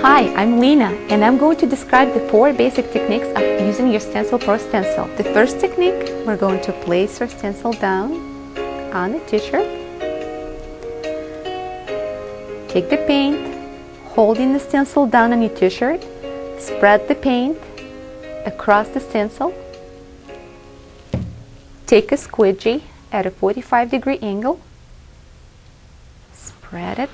Hi, I'm Lena, and I'm going to describe the 4 basic techniques of using your Stencil Pro stencil. The first technique, we're going to place our stencil down on the t-shirt. Take the paint, holding the stencil down on your t-shirt, spread the paint across the stencil. Take a squeegee at a 45-degree angle, spread it.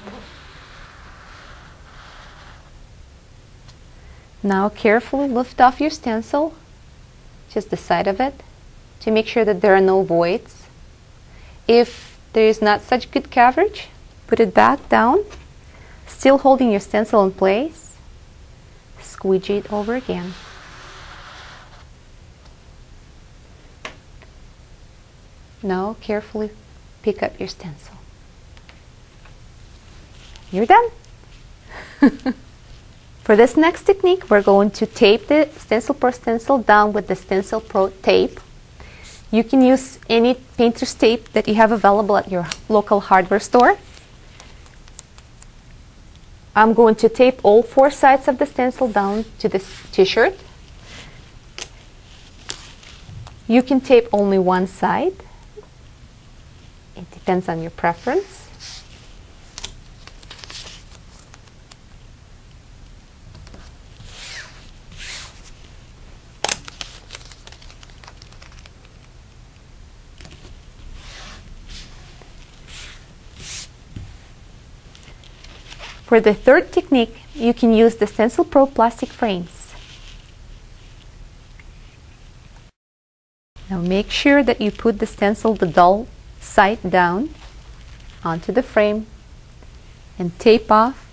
Now carefully lift off your stencil, just the side of it, to make sure that there are no voids. If there is not such good coverage, put it back down, still holding your stencil in place. Squeegee it over again. Now carefully pick up your stencil. You're done. For this next technique, we're going to tape the Stencil Pro stencil down with the Stencil Pro Tape. You can use any painter's tape that you have available at your local hardware store. I'm going to tape all 4 sides of the stencil down to this t-shirt. You can tape only one side. It depends on your preference. For the third technique, you can use the Stencil Pro plastic frames. Now make sure that you put the stencil, the dull side down onto the frame and tape off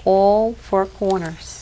all 4 corners.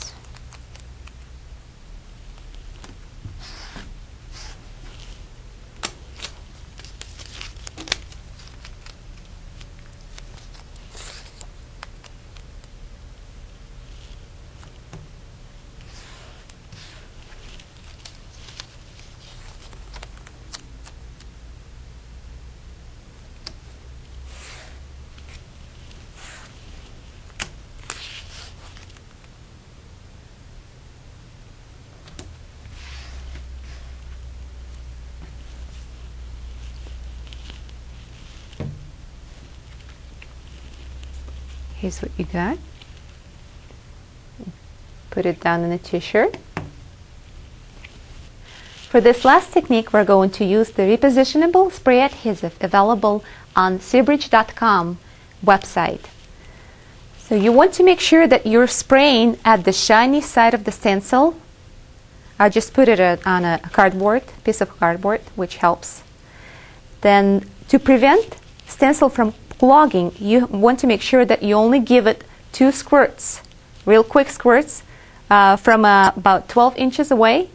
Here's what you got. Put it down in the t-shirt. For this last technique, we're going to use the Repositionable spray adhesive available on seabridge.com website. So you want to make sure that you're spraying at the shiny side of the stencil. I just put it on a piece of cardboard, which helps. Then to prevent stencil from clogging, you want to make sure that you only give it 2 squirts, real quick squirts, from about 12 inches away,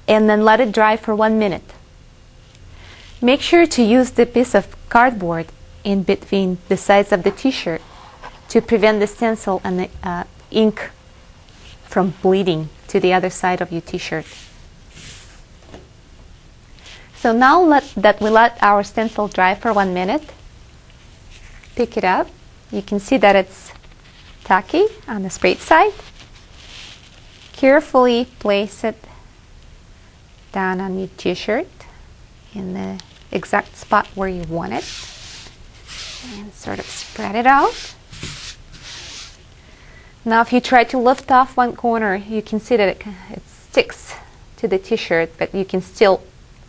and then let it dry for 1 minute. Make sure to use the piece of cardboard in between the sides of the t-shirt to prevent the stencil and the ink from bleeding to the other side of your t-shirt. So now that we let our stencil dry for 1 minute, pick it up. You can see that it's tacky on the sprayed side. Carefully place it down on your t-shirt in the exact spot where you want it, and sort of spread it out. Now if you try to lift off one corner, you can see that it sticks to the t-shirt, but you can still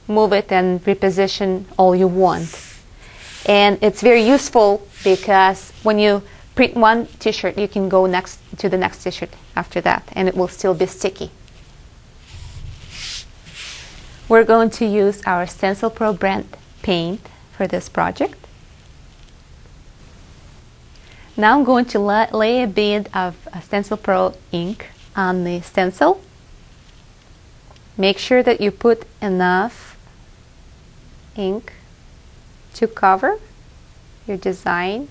move it and reposition all you want. And it's very useful because when you print one t-shirt, you can go next to the next t-shirt after that, and it will still be sticky. We're going to use our Stencil Pro brand paint for this project. Now I'm going to lay a bit of Stencil Pro ink on the stencil. Make sure that you put enough ink to cover your design.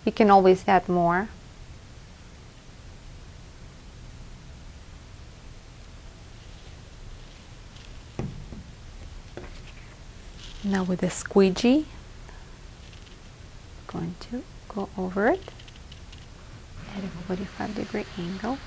You can always add more. Now with a squeegee, I'm going to go over it at a 45-degree angle.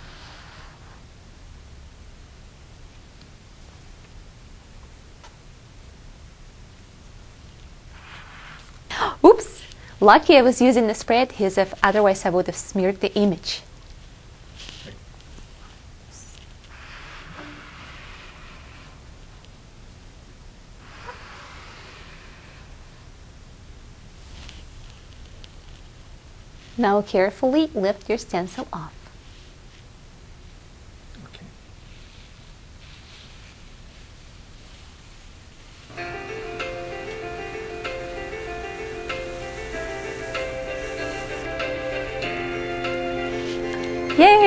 Oops! Lucky I was using the spray adhesive, otherwise I would have smeared the image. Now carefully lift your stencil off. Yay!